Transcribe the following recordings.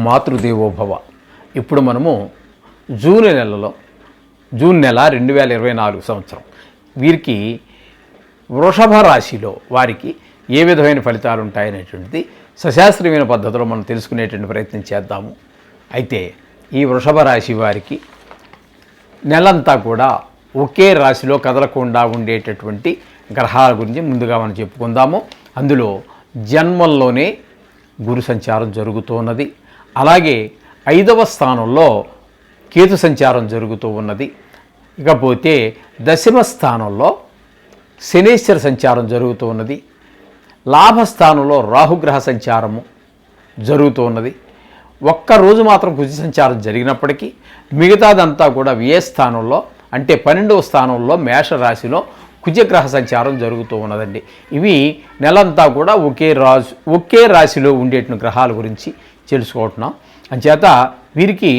మాతృదేవోభవ. ఇప్పుడు మనము జూన్ నెల 2024 సంవత్సరం వీరికి వృషభ రాశిలో వారికి ఏ విధమైన ఫలితాలు ఉంటాయనేటువంటిది సశాస్త్రీయమైన పద్ధతిలో మనం తెలుసుకునేటువంటి ప్రయత్నం చేద్దాము. అయితే ఈ వృషభ రాశి వారికి నెలంతా కూడా ఒకే రాశిలో కదలకుండా ఉండేటటువంటి గ్రహాల గురించి ముందుగా మనం చెప్పుకుందాము. అందులో జన్మంలోనే గురు సంచారం జరుగుతూ ఉన్నది. అలాగే 5వ స్థానంలో కేతు సంచారం జరుగుతూ ఉన్నది. ఇకపోతే 10వ స్థానంలో శనీశ్వర సంచారం జరుగుతూ ఉన్నది. లాభస్థానంలో రాహుగ్రహ సంచారము జరుగుతూ ఉన్నది. ఒక్కరోజు మాత్రం కుజ సంచారం జరిగినప్పటికీ మిగతాదంతా కూడా వ్యయ స్థానంలో అంటే 12వ స్థానంలో మేషరాశిలో కుజగ్రహ సంచారం జరుగుతూ ఉన్నదండి. ఇవి నెలంతా కూడా ఒకే రాశిలో ఉండేటువంటి గ్రహాల గురించి తెలుసుకుంటున్నాం. అంచేత వీరికి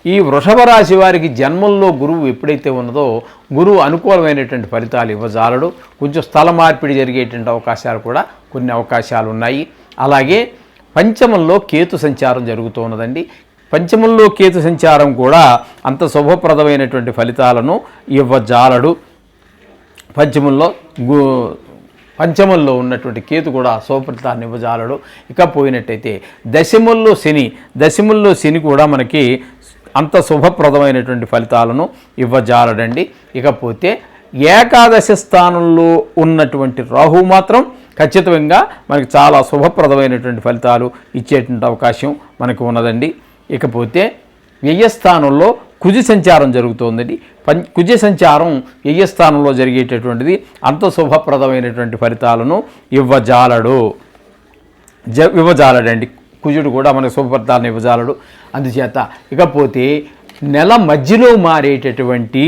ఈ వృషభ రాశి వారికి జన్మంలో గురువు ఎప్పుడైతే ఉన్నదో గురువు అనుకూలమైనటువంటి ఫలితాలు ఇవ్వజాలడు. కొంచెం స్థల మార్పిడి జరిగేటువంటి అవకాశాలు కూడా కొన్ని అవకాశాలు ఉన్నాయి. అలాగే పంచమంలో కేతు సంచారం జరుగుతూ ఉన్నదండి. పంచమంలో కేతు సంచారం కూడా అంత శుభప్రదమైనటువంటి ఫలితాలను ఇవ్వజాలడు. పంచమంలో ఉన్నటువంటి కేతు కూడా శుభఫలితాన్ని ఇవ్వజాలడు. ఇక పోయినట్టయితే దశమంలో శని కూడా మనకి అంత శుభప్రదమైనటువంటి ఫలితాలను ఇవ్వజాలడండి. ఇకపోతే ఏకాదశ స్థానంలో ఉన్నటువంటి రాహు మాత్రం ఖచ్చితంగా మనకి చాలా శుభప్రదమైనటువంటి ఫలితాలు ఇచ్చేటువంటి అవకాశం మనకు ఉన్నదండి. ఇకపోతే వ్యయస్థానంలో కుజ సంచారం జరుగుతోందండి. కుజ సంచారం వ్యయస్థానంలో జరిగేటటువంటిది అంత శుభప్రదమైనటువంటి ఫలితాలను ఇవ్వజాలడండి. కుజుడు కూడా మనకు శుభఫలితాలను ఇవ్వజాలడు. అందుచేత ఇకపోతే నెల మధ్యలో మారేటటువంటి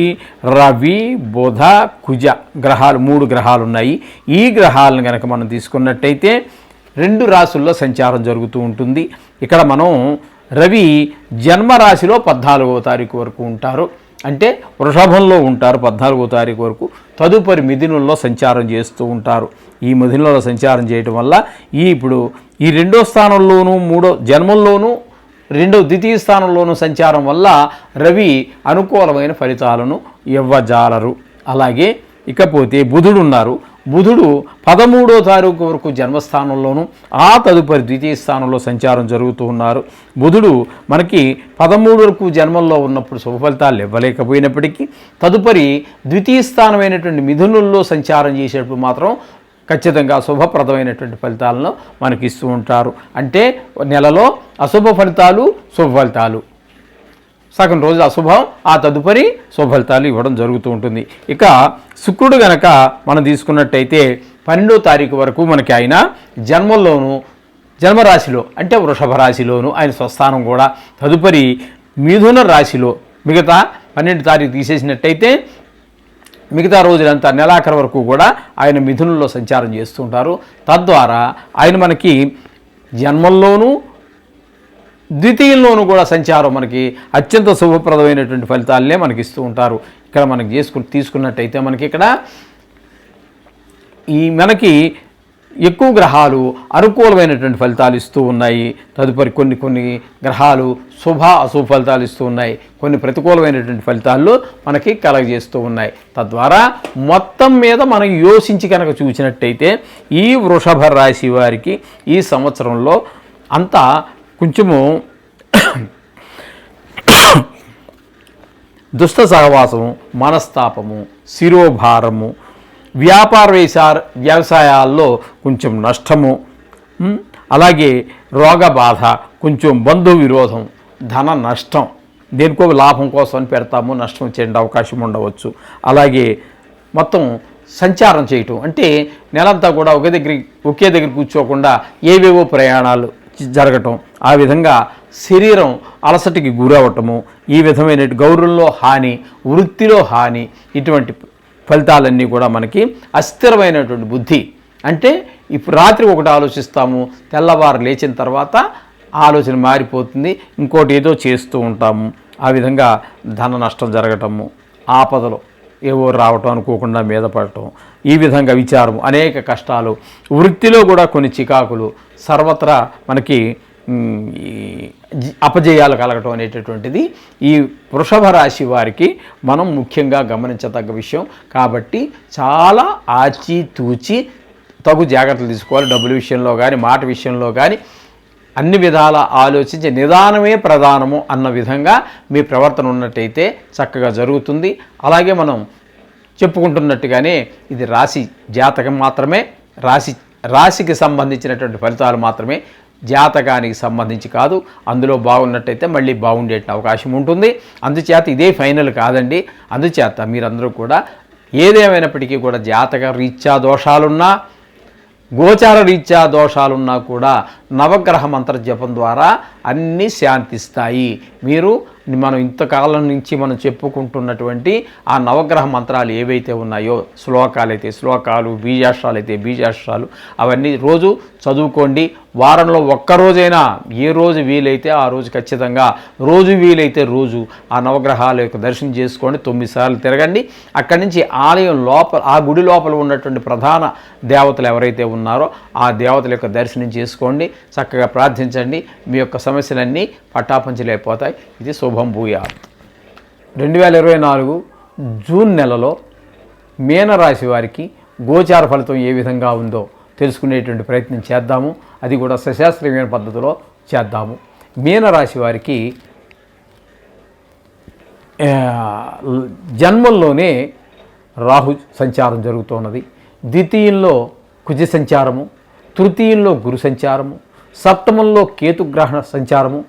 రవి, బుధ, కుజ గ్రహాలు 3 గ్రహాలు ఉన్నాయి. ఈ గ్రహాలను కనుక మనం తీసుకున్నట్టయితే 2 రాశుల్లో సంచారం జరుగుతూ ఉంటుంది. ఇక్కడ మనం రవి జన్మరాశిలో 14వ తారీఖు వరకు ఉంటారు. అంటే వృషభంలో ఉంటారు 14వ తారీఖు వరకు. తదుపరి మిథునంలో సంచారం చేస్తూ ఉంటారు. ఈ మిథునంలో సంచారం చేయటం వల్ల ఇప్పుడు ఈ 2వ స్థానంలోనూ జన్మంలోనూ ద్వితీయ స్థానంలోనూ సంచారం వల్ల రవి అనుకూలమైన ఫలితాలను ఇవ్వజాలరు. అలాగే ఇకపోతే బుధుడు ఉన్నారు. బుధుడు 13వ తారీఖు వరకు జన్మస్థానంలోను తదుపరి ద్వితీయ స్థానంలో సంచారం జరుగుతూ ఉన్నారు. బుధుడు మనకి 13 వరకు జన్మంలో ఉన్నప్పుడు శుభ ఫలితాలు ఇవ్వలేకపోయినప్పటికీ తదుపరి ద్వితీయ స్థానమైనటువంటి మిథునంలో సంచారం చేసేటప్పుడు మాత్రం ఖచ్చితంగా శుభప్రదమైనటువంటి ఫలితాలను మనకి ఇస్తూ ఉంటారు. అంటే నెలలో అశుభ ఫలితాలు, శుభ ఫలితాలు, సగం రోజు అశుభం, తదుపరి శుభ ఫలితాలు ఇవ్వడం జరుగుతూ ఉంటుంది. ఇక శుక్రుడు గనక మనం తీసుకున్నట్టయితే 12వ తారీఖు వరకు మనకి ఆయన జన్మరాశిలో అంటే వృషభ రాశిలోను ఆయన స్వస్థానం కూడా, తదుపరి మిథున రాశిలో మిగతా 12వ తారీఖు తీసేసినట్టయితే మిగతా రోజులంతా నెలాఖరు వరకు కూడా ఆయన మిథునంలో సంచారం చేస్తూ ఉంటారు. తద్వారా ఆయన మనకి జన్మంలోనూ ద్వితీయంలోనూ కూడా సంచారం మనకి అత్యంత శుభప్రదమైనటువంటి ఫలితాలనే మనకి ఇస్తూ ఉంటారు. ఇక్కడ మనకి తీసుకున్నట్టయితే మనకి ఇక్కడ మనకి ఎక్కువ గ్రహాలు అనుకూలమైనటువంటి ఫలితాలు ఇస్తూ ఉన్నాయి. తదుపరి కొన్ని గ్రహాలు అశుభ ఫలితాలు ఇస్తూ ఉన్నాయి. కొన్ని ప్రతికూలమైనటువంటి ఫలితాలు మనకి కలగజేస్తూ ఉన్నాయి. తద్వారా మొత్తం మీద మనం యోచించి కనుక చూసినట్టయితే ఈ వృషభ రాశి వారికి ఈ సంవత్సరంలో అంతా కొంచెము దుష్ట సహవాసము, మనస్తాపము, శిరోభారము, వ్యవసాయాల్లో కొంచెం నష్టము, అలాగే రోగబాధ, కొంచెం బంధు విరోధం, ధన నష్టం, దేనికో లాభం కోసం పెడతాము నష్టం చేయండి అవకాశం ఉండవచ్చు. అలాగే మొత్తం సంచారం చేయటం అంటే నెలంతా కూడా ఒకే దగ్గర కూర్చోకుండా ఏవేవో ప్రయాణాలు జరగటం, ఆ విధంగా శరీరం అలసటికి గురవటము, ఈ విధమైన గౌరవంలో హాని, వృత్తిలో హాని, ఇటువంటి ఫలితాలన్నీ కూడా మనకి అస్థిరమైనటువంటి బుద్ధి. అంటే ఇప్పుడు రాత్రి ఒకటి ఆలోచిస్తాము, తెల్లవారు లేచిన తర్వాత ఆలోచన మారిపోతుంది, ఇంకోటి ఏదో చేస్తూ ఉంటాము. ఆ విధంగా ధన నష్టం జరగటము, ఆపదలు ఏవో రావటం, అనుకోకుండా మీద పడటం, ఈ విధంగా విచారం, అనేక కష్టాలు, వృత్తిలో కూడా కొన్ని చికాకులు, సర్వత్రా మనకి అపజయాలు కలగటం అనేటటువంటిది ఈ వృషభ రాశి వారికి మనం ముఖ్యంగా గమనించదగ్గ విషయం. కాబట్టి చాలా ఆచితూచి తగు జాగ్రత్తలు తీసుకోవాలి. డబ్బుల విషయంలో కానీ, మాట విషయంలో కానీ అన్ని విధాల ఆలోచించి నిదానమే ప్రధానము అన్న విధంగా మీ ప్రవర్తన ఉన్నట్టయితే చక్కగా జరుగుతుంది. అలాగే మనం చెప్పుకుంటున్నట్టుగానే ఇది రాశి జాతకం మాత్రమే, రాశికి సంబంధించినటువంటి ఫలితాలు మాత్రమే, జాతకానికి సంబంధించి కాదు. అందులో బాగున్నట్టయితే మళ్ళీ బాగుండే అవకాశం ఉంటుంది. అందుచేత ఇదే ఫైనల్ కాదండి. అందుచేత మీరందరూ కూడా ఏదేమైనప్పటికీ కూడా జాతక రీత్యా దోషాలున్నా, గోచార రీత్యా దోషాలున్నా కూడా నవగ్రహ మంత్ర జపం ద్వారా అన్నీ శాంతిస్తాయి. మనం ఇంతకాలం నుంచి మనం చెప్పుకుంటున్నటువంటి ఆ నవగ్రహ మంత్రాలు ఏవైతే ఉన్నాయో, శ్లోకాలైతే శ్లోకాలు, బీజాక్షరాలు అయితే బీజాక్షరాలు, అవన్నీ రోజు చదువుకోండి. వారంలో ఒక్కరోజైనా ఏ రోజు వీలైతే ఆ రోజు ఖచ్చితంగా, రోజు వీలైతే రోజు ఆ నవగ్రహాల యొక్క దర్శనం చేసుకోండి. 9 సార్లు తిరగండి. అక్కడి నుంచి ఆలయం లోపల, ఆ గుడి లోపల ఉన్నటువంటి ప్రధాన దేవతలు ఎవరైతే ఉన్నారో ఆ దేవతల యొక్క దర్శనం చేసుకోండి. చక్కగా ప్రార్థించండి. మీ యొక్క సమస్యలన్నీ పట్టాపంచలైపోతాయి. ఇది శుభం భూయాత్. 2024 జూన్ నెలలో మీనరాశి వారికి గోచార ఫలితం ఏ విధంగా ఉందో తెలుసుకునేటువంటి ప్రయత్నం చేద్దాము. అది కూడా సశాస్త్రీయమైన పద్ధతిలో చేద్దాము. మీనరాశి వారికి జన్మంలోనే రాహు సంచారం జరుగుతున్నది. ద్వితీయంలో కుజ సంచారము, తృతీయంలో గురు సంచారము, సప్తమంలో కేతుగ్రహణ సంచారము,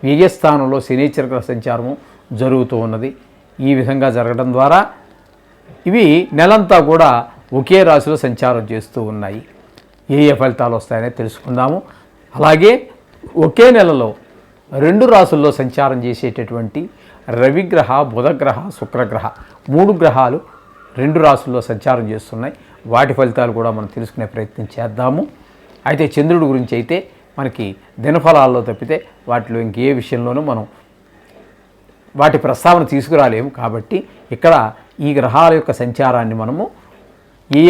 వ్యయస్థానంలో శనీశ్వర గ్రహ సంచారము జరుగుతూ ఉన్నది. ఈ విధంగా జరగడం ద్వారా ఇవి నెలంతా కూడా ఒకే రాశిలో సంచారం చేస్తూ ఉన్నాయి. ఏ ఫలితాలు వస్తాయనే తెలుసుకుందాము. అలాగే ఒకే నెలలో 2 రాశుల్లో సంచారం చేసేటటువంటి రవిగ్రహ, బుధగ్రహ, శుక్రగ్రహ 3 గ్రహాలు 2 రాశుల్లో సంచారం చేస్తున్నాయి. వాటి ఫలితాలు కూడా మనం తెలుసుకునే ప్రయత్నం చేద్దాము. అయితే చంద్రుడి గురించి అయితే మనకి దినఫలాల్లో తప్పితే వాటిలో ఇంకే విషయంలోనూ మనం వాటి ప్రస్తావన తీసుకురాలేము. కాబట్టి ఇక్కడ ఈ గ్రహాల యొక్క సంచారాన్ని మనము ఏ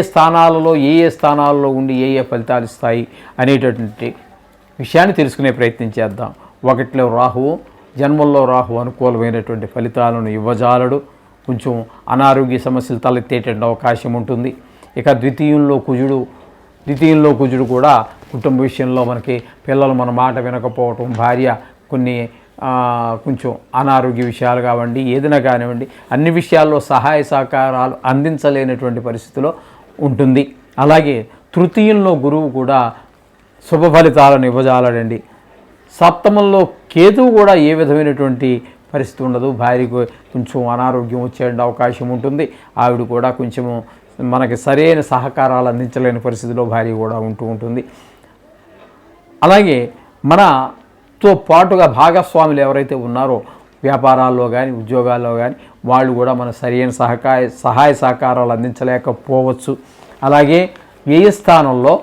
స్థానాలలో ఉండి ఏ ఫలితాలు ఇస్తాయి అనేటటువంటి విషయాన్ని తెలుసుకునే ప్రయత్నం చేద్దాం. 1లో రాహువు, జన్మంలో రాహు అనుకూలమైనటువంటి ఫలితాలను ఇవ్వజాలడు. కొంచెం అనారోగ్య సమస్యలు తలెత్తేటువంటి అవకాశం ఉంటుంది. ఇక ద్వితీయంలో కుజుడు కూడా కుటుంబ విషయంలో మనకి పిల్లలు మన మాట వినకపోవటం, భార్య కొన్ని కొంచెం అనారోగ్య విషయాలు కావండి, ఏదైనా కానివ్వండి, అన్ని విషయాల్లో సహాయ సహకారాలు అందించలేనటువంటి పరిస్థితిలో ఉంటుంది. అలాగే తృతీయంలో గురువు కూడా శుభ ఫలితాలను ఇవ్వజాలడండి. సప్తమంలో కేతువు కూడా ఏ విధమైనటువంటి పరిస్థితి ఉండదు. భార్యకు కొంచెం అనారోగ్యం వచ్చే అవకాశం ఉంటుంది. ఆవిడ కూడా కొంచెము మనకి సరైన సహకారాలు అందించలేని పరిస్థితిలో భార్య కూడా ఉంటుంది. అలాగే మనతో పాటుగా భాగస్వాములు ఎవరైతే ఉన్నారో వ్యాపారాల్లో కానీ, ఉద్యోగాల్లో కానీ, వాళ్ళు కూడా మన సరైన సహాయ సహకారాలు అందించలేకపోవచ్చు. అలాగే వ్యయస్థానంలో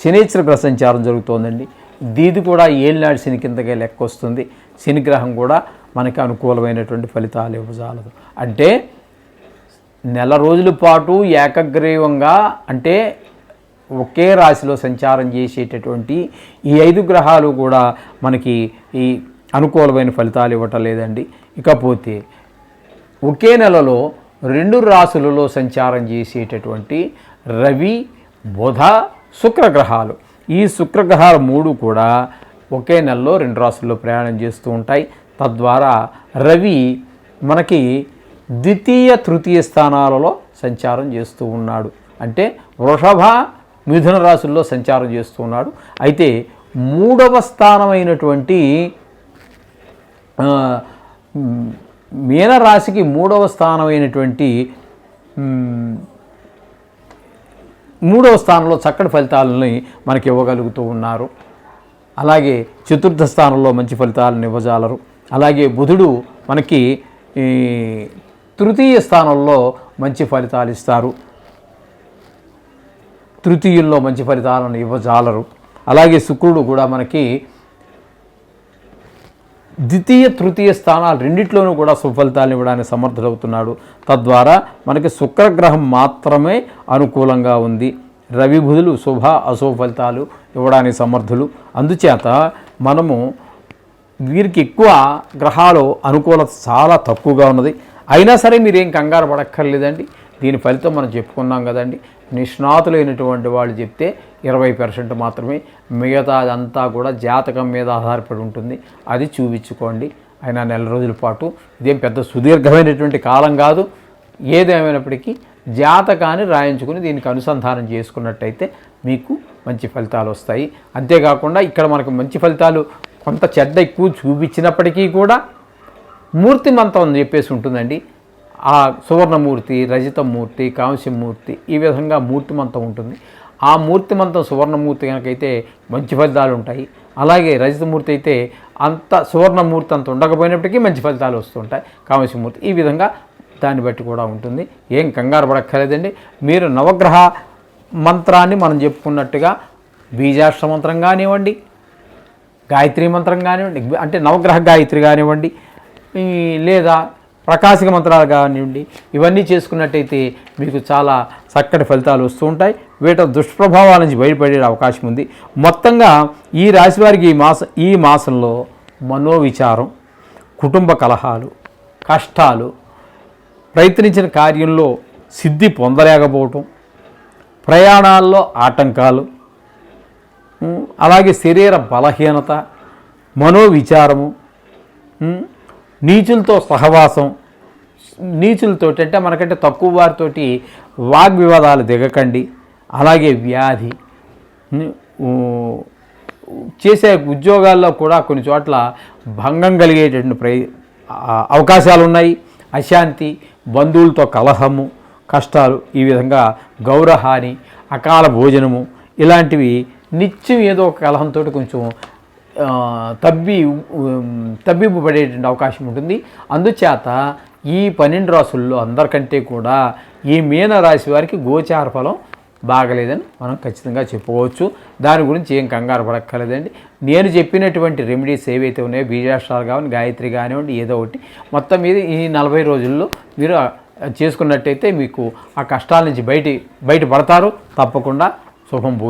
శనీశ్వర గ్రహ సంచారం జరుగుతోందండి. దీది కూడా ఏళ్ళనాడు శని కిందకే లెక్క వస్తుంది. శనిగ్రహం కూడా మనకి అనుకూలమైనటువంటి ఫలితాలు ఇవ్వజాలదు. అంటే నెల రోజుల పాటు ఏకగ్రీవంగా, అంటే ఒకే రాశిలో సంచారం చేసేటటువంటి ఈ 5 గ్రహాలు కూడా మనకి ఈ అనుకూలమైన ఫలితాలు ఇవ్వటం లేదండి. ఇకపోతే ఒకే నెలలో 2 రాశులలో సంచారం చేసేటటువంటి రవి, బుధ, శుక్రగ్రహాలు, ఈ శుక్రగ్రహాలు 3 కూడా ఒకే నెలలో 2 రాశుల్లో ప్రయాణం చేస్తూ ఉంటాయి. తద్వారా రవి మనకి ద్వితీయ, తృతీయ స్థానాలలో సంచారం చేస్తూ ఉన్నాడు. అంటే వృషభ, మిథున రాశుల్లో సంచారం చేస్తూ ఉన్నాడు. అయితే 3వ స్థానమైనటువంటి మీనరాశికి 3వ స్థానమైనటువంటి 3వ స్థానంలో చక్కటి ఫలితాలని మనకి ఇవ్వగలుగుతూ ఉన్నారు. అలాగే చతుర్థ స్థానంలో మంచి ఫలితాలను ఇవ్వజాలరు. అలాగే బుధుడు మనకి తృతీయ స్థానంలో మంచి ఫలితాలు ఇస్తారు. తృతీయంలో మంచి ఫలితాలను ఇవ్వజాలరు. అలాగే శుక్రుడు కూడా మనకి ద్వితీయ, తృతీయ స్థానాలు రెండిట్లోనూ కూడా సుఫలితాలను ఇవ్వడానికి సమర్థుడవుతున్నాడు. తద్వారా మనకి శుక్రగ్రహం మాత్రమే అనుకూలంగా ఉంది. రవి బుధులు శుభ అశుభ ఫలితాలు ఇవ్వడానికి సమర్థులు. అందుచేత మనము వీరికి ఎక్కువ గ్రహాలు అనుకూలత చాలా తక్కువగా ఉన్నది. అయినా సరే మీరేం కంగారు పడక్కర్లేదండి. దీని ఫలితం మనం చెప్పుకున్నాం కదండి. నిష్ణాతులైనటువంటి వాళ్ళు చెప్తే 20% మాత్రమే, మిగతాదంతా కూడా జాతకం మీద ఆధారపడి ఉంటుంది. అది చూపించుకోండి. అయినా నెల రోజుల పాటు ఇదేం పెద్ద సుదీర్ఘమైనటువంటి కాలం కాదు. ఏదేమైనప్పటికీ జాతకాన్ని రాయించుకుని దీనికి అనుసంధానం చేసుకున్నట్టయితే మీకు మంచి ఫలితాలు వస్తాయి. అంతేకాకుండా ఇక్కడ మనకు మంచి ఫలితాలు కొంత చెడ్డ ఎక్కువ చూపించినప్పటికీ కూడా మూర్తిమంతం అని చెప్పేసి ఉంటుందండి. ఆ సువర్ణమూర్తి, రజితమూర్తి, కాంస్యమూర్తి ఈ విధంగా మూర్తిమంతం ఉంటుంది. ఆ మూర్తిమంతం సువర్ణమూర్తి కనుకైతే మంచి ఫలితాలు ఉంటాయి. అలాగే రజితమూర్తి అయితే అంత సువర్ణమూర్తి అంత ఉండకపోయినప్పటికీ మంచి ఫలితాలు వస్తుంటాయి. కాంస్యమూర్తి ఈ విధంగా దాన్ని బట్టి కూడా ఉంటుంది. ఏం కంగారు పడక్కర్లేదండి. మీరు నవగ్రహ మంత్రాన్ని మనం చెప్పుకున్నట్టుగా బీజాక్షర మంత్రం కానివ్వండి, గాయత్రి మంత్రం కానివ్వండి, అంటే నవగ్రహ గాయత్రి కానివ్వండి, లేదా ప్రకాశిక మంత్రాలు కానివ్వండి, ఇవన్నీ చేసుకున్నట్టయితే మీకు చాలా చక్కటి ఫలితాలు వస్తూ ఉంటాయి. వీటి దుష్ప్రభావాల నుంచి బయటపడే అవకాశం ఉంది. మొత్తంగా ఈ రాశి వారికి ఈ మాసంలో మనోవిచారం, కుటుంబ కలహాలు, కష్టాలు, ప్రయత్నించిన కార్యంలో సిద్ధి పొందలేకపోవటం, ప్రయాణాల్లో ఆటంకాలు, అలాగే శరీర బలహీనత, మనోవిచారము, నీచులతో సహవాసం, నీచులతోటి అంటే మనకంటే తక్కువ వారితోటి వాగ్వివాదాలు దిగకండి. అలాగే వ్యాధి, చేసే ఉద్యోగాల్లో కూడా కొన్ని చోట్ల భంగం కలిగేటటువంటి అవకాశాలు ఉన్నాయి. అశాంతి, బంధువులతో కలహము, కష్టాలు, ఈ విధంగా గౌరవహాని, అకాల భోజనము ఇలాంటివి నిత్యం ఏదో ఒక కలహంతో కొంచెం తబ్బిబ్బు పడేటువంటి అవకాశం ఉంటుంది. అందుచేత ఈ 12 రాసుల్లో అందరికంటే కూడా ఈ మీన రాశి వారికి గోచార ఫలం బాగలేదని మనం ఖచ్చితంగా చెప్పుకోవచ్చు. దాని గురించి ఏం కంగారు పడక్కర్లేదండి. నేను చెప్పినటువంటి రెమెడీస్ ఏవైతే ఉన్నాయో బీజాక్షరాలు కానివ్వండి, గాయత్రి కానివ్వండి, ఏదో ఒకటి మొత్తం మీద ఈ 40 రోజుల్లో మీరు చేసుకున్నట్టయితే మీకు ఆ కష్టాల నుంచి బయటపడతారు. తప్పకుండా శుభం.